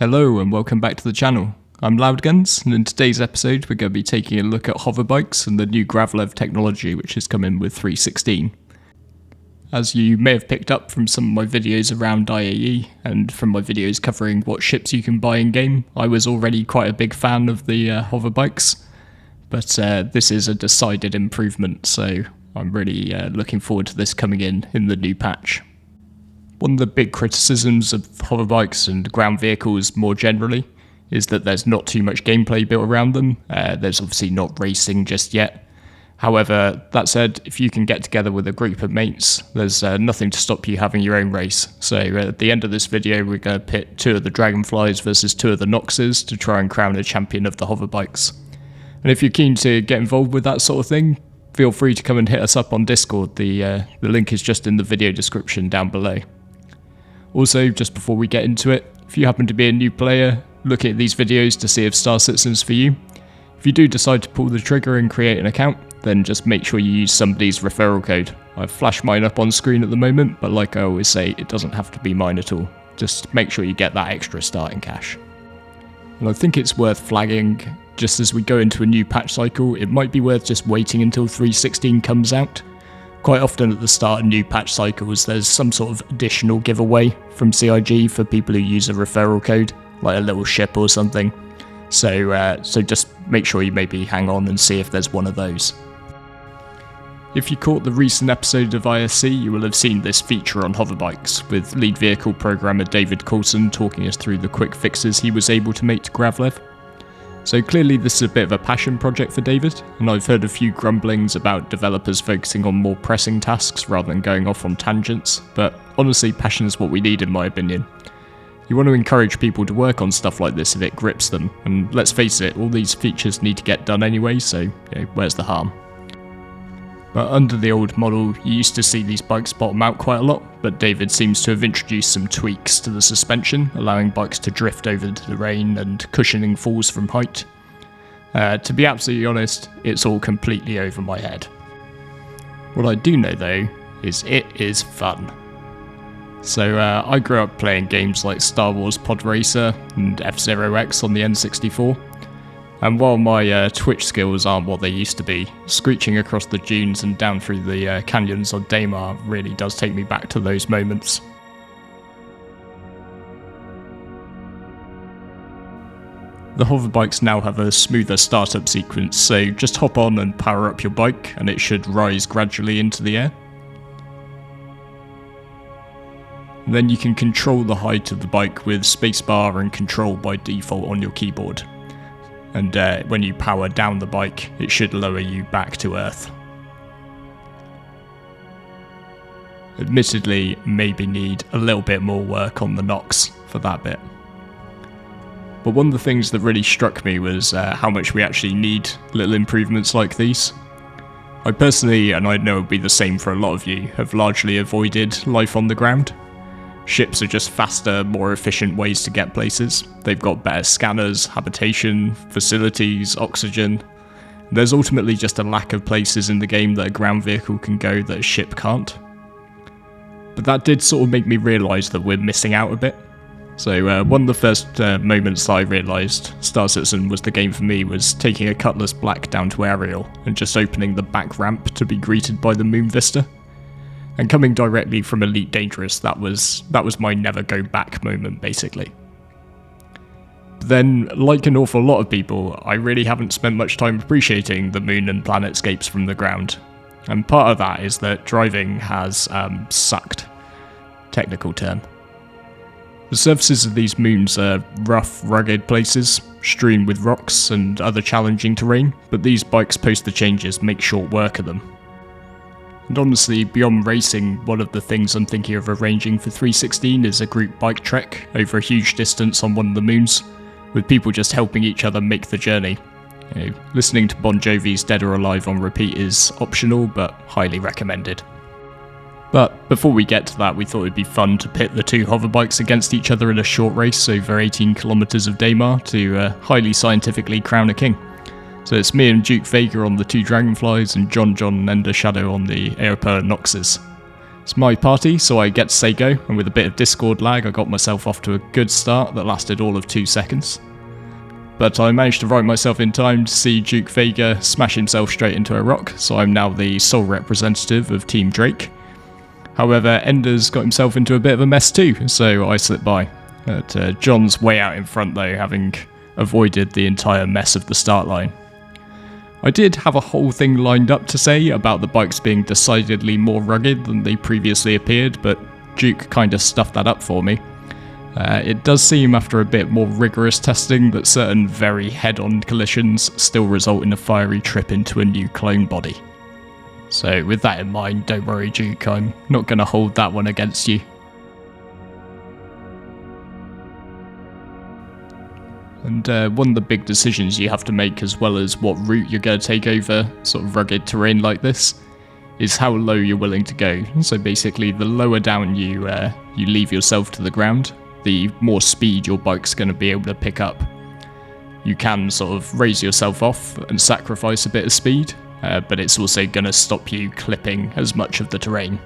Hello and welcome back to the channel. I'm Loudguns, and in today's episode we're going to be taking a look at hover bikes and the new Gravlev technology which has come in with 3.16. As you may have picked up from some of my videos around IAE and from my videos covering what ships you can buy in game, I was already quite a big fan of the hover bikes, but this is a decided improvement, so I'm really looking forward to this coming in the new patch. One of the big criticisms of hover bikes and ground vehicles more generally is that there's not too much gameplay built around them. There's obviously not racing just yet. However, that said, if you can get together with a group of mates, there's nothing to stop you having your own race. So at the end of this video, we're going to pit 2 of the Dragonflies versus 2 of the Noxes to try and crown a champion of the hover bikes. And if you're keen to get involved with that sort of thing, feel free to come and hit us up on Discord. The link is just in the video description down below. Also, just before we get into it, if you happen to be a new player, looking at these videos to see if Star Citizen's for you. If you do decide to pull the trigger and create an account, then just make sure you use somebody's referral code. I've flashed mine up on screen at the moment, but like I always say, it doesn't have to be mine at all. Just make sure you get that extra starting cash. And I think it's worth flagging, just as we go into a new patch cycle, it might be worth just waiting until 3.16 comes out. Quite often at the start of new patch cycles, there's some sort of additional giveaway from CIG for people who use a referral code, like a little ship or something. So just make sure you maybe hang on and see if there's one of those. If you caught the recent episode of ISC, you will have seen this feature on hoverbikes, with lead vehicle programmer David Coulson talking us through the quick fixes he was able to make to Gravlev. So clearly this is a bit of a passion project for David, and I've heard a few grumblings about developers focusing on more pressing tasks rather than going off on tangents, but honestly passion is what we need in my opinion. You want to encourage people to work on stuff like this if it grips them, and let's face it, all these features need to get done anyway, so where's the harm? But under the old model, you used to see these bikes bottom out quite a lot, but David seems to have introduced some tweaks to the suspension, allowing bikes to drift over the terrain and cushioning falls from height. To be absolutely honest, it's all completely over my head. What I do know though, is it is fun. So I grew up playing games like Star Wars Pod Racer and F-Zero X on the N64. And while my Twitch skills aren't what they used to be, screeching across the dunes and down through the canyons of Daymar really does take me back to those moments. The hoverbikes now have a smoother startup sequence, so just hop on and power up your bike and it should rise gradually into the air. Then you can control the height of the bike with spacebar and control by default on your keyboard. And when you power down the bike, it should lower you back to Earth. Admittedly, maybe need a little bit more work on the Nox for that bit. But one of the things that really struck me was how much we actually need little improvements like these. I personally, and I know it would be the same for a lot of you, have largely avoided life on the ground. Ships are just faster, more efficient ways to get places. They've got better scanners, habitation, facilities, oxygen. There's ultimately just a lack of places in the game that a ground vehicle can go that a ship can't. But that did sort of make me realise that we're missing out a bit. So one of the first moments that I realised Star Citizen was the game for me was taking a Cutlass Black down to Ariel and just opening the back ramp to be greeted by the Moon Vista. And coming directly from Elite Dangerous, that was my never go back moment, basically. But then, like an awful lot of people, I really haven't spent much time appreciating the moon and planetscapes from the ground. And part of that is that driving has sucked. Technical term. The surfaces of these moons are rough, rugged places, strewn with rocks and other challenging terrain, but these bikes post the changes make short work of them. And honestly, beyond racing, one of the things I'm thinking of arranging for 3.16 is a group bike trek over a huge distance on one of the moons, with people just helping each other make the journey. Listening to Bon Jovi's Dead or Alive on repeat is optional, but highly recommended. But before we get to that, we thought it'd be fun to pit the 2 hoverbikes against each other in a short race over 18 kilometers of Daymar to highly scientifically crown a king. So it's me and Duke Vega on the 2 Dragonflies and John and Ender Shadow on the Aeroper Noxes. It's my party, so I get to say go, and with a bit of Discord lag I got myself off to a good start that lasted all of 2 seconds. But I managed to right myself in time to see Duke Vega smash himself straight into a rock, so I'm now the sole representative of Team Drake. However, Ender's got himself into a bit of a mess too, so I slipped by. But John's way out in front though, having avoided the entire mess of the start line. I did have a whole thing lined up to say about the bikes being decidedly more rugged than they previously appeared, but Duke kinda stuffed that up for me. It does seem after a bit more rigorous testing that certain very head-on collisions still result in a fiery trip into a new clone body. So with that in mind, don't worry Duke, I'm not going to hold that one against you. And one of the big decisions you have to make, as well as what route you're going to take over sort of rugged terrain like this, is how low you're willing to go. So basically the lower down you leave yourself to the ground, the more speed your bike's going to be able to pick up. You can sort of raise yourself off and sacrifice a bit of speed, but it's also going to stop you clipping as much of the terrain.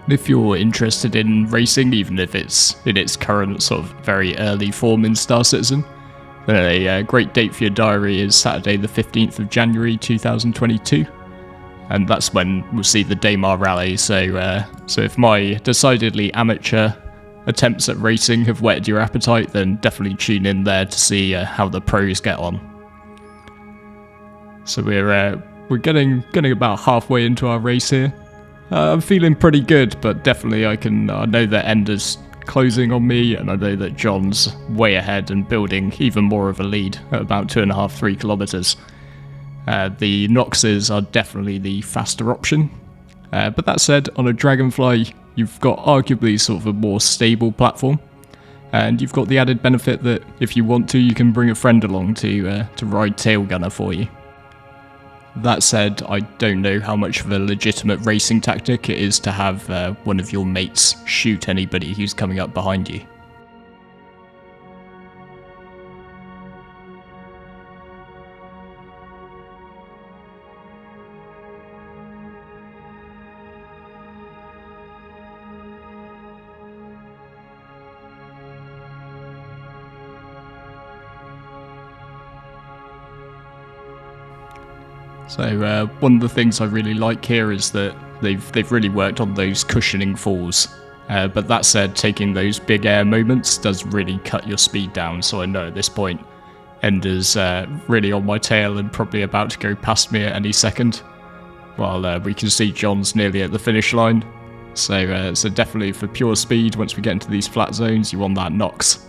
If you're interested in racing, even if it's in its current sort of very early form in Star Citizen, then a great date for your diary is Saturday the 15th of January 2022. And that's when we'll see the Daymar Rally, so if my decidedly amateur attempts at racing have whetted your appetite, then definitely tune in there to see how the pros get on. So we're getting about halfway into our race here. I'm feeling pretty good, but definitely I know that Ender's closing on me, and I know that John's way ahead and building even more of a lead at about 2.5-3 kilometers. The Noxes are definitely the faster option, but that said, on a Dragonfly you've got arguably sort of a more stable platform, and you've got the added benefit that if you want to, you can bring a friend along to ride Tailgunner for you. That said, I don't know how much of a legitimate racing tactic it is to have one of your mates shoot anybody who's coming up behind you. So one of the things I really like here is that they've really worked on those cushioning falls. But that said, taking those big air moments does really cut your speed down, so I know at this point Ender's really on my tail and probably about to go past me at any second, while we can see John's nearly at the finish line. So definitely for pure speed, once we get into these flat zones, you want that Nox.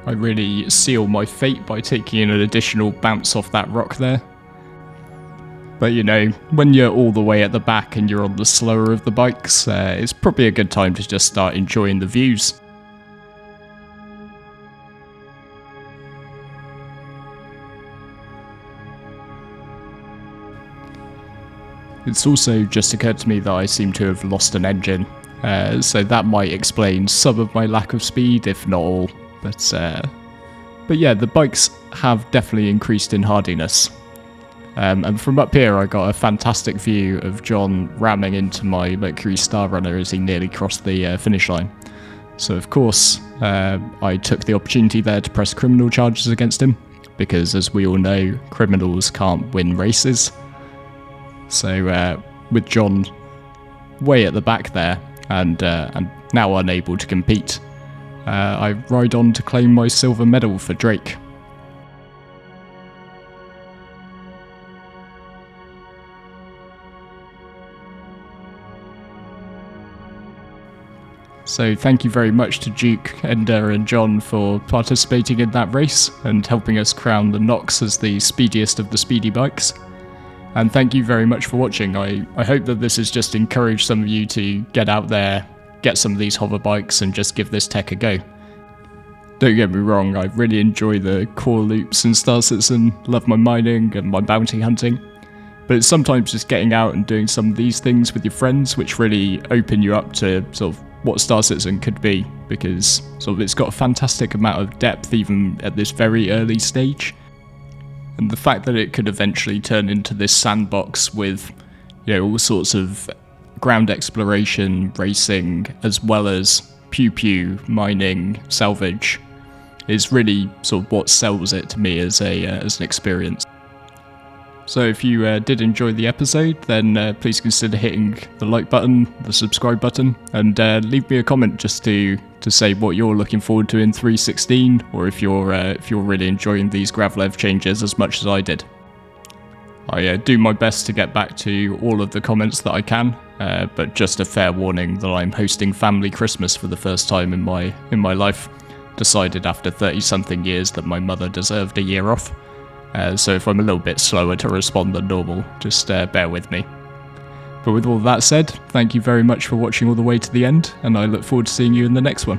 I really seal my fate by taking an additional bounce off that rock there. But you know, when you're all the way at the back and you're on the slower of the bikes, it's probably a good time to just start enjoying the views. It's also just occurred to me that I seem to have lost an engine, so that might explain some of my lack of speed, if not all. But yeah, the bikes have definitely increased in hardiness. And from up here I got a fantastic view of John ramming into my Mercury Star Runner as he nearly crossed the finish line. So of course I took the opportunity there to press criminal charges against him, because as we all know, criminals can't win races. So with John way at the back there and now unable to compete, I ride on to claim my silver medal for Drake. So thank you very much to Duke, Ender and John for participating in that race and helping us crown the Nox as the speediest of the speedy bikes. And thank you very much for watching. I hope that this has just encouraged some of you to get out there, get some of these hover bikes and just give this tech a go. Don't get me wrong, I really enjoy the core loops in Star Citizen, love my mining and my bounty hunting. But it's sometimes just getting out and doing some of these things with your friends which really open you up to sort of what Star Citizen could be, because sort of it's got a fantastic amount of depth even at this very early stage. And the fact that it could eventually turn into this sandbox with, all sorts of ground exploration, racing, as well as pew-pew, mining, salvage, is really sort of what sells it to me as an experience. So if you did enjoy the episode, then please consider hitting the like button, the subscribe button, and leave me a comment just to say what you're looking forward to in 3.16, or if you're really enjoying these Gravlev changes as much as I did. I do my best to get back to all of the comments that I can, but just a fair warning that I'm hosting family Christmas for the first time in my life. Decided after 30-something years that my mother deserved a year off. So if I'm a little bit slower to respond than normal, just bear with me. But with all that said, thank you very much for watching all the way to the end, and I look forward to seeing you in the next one.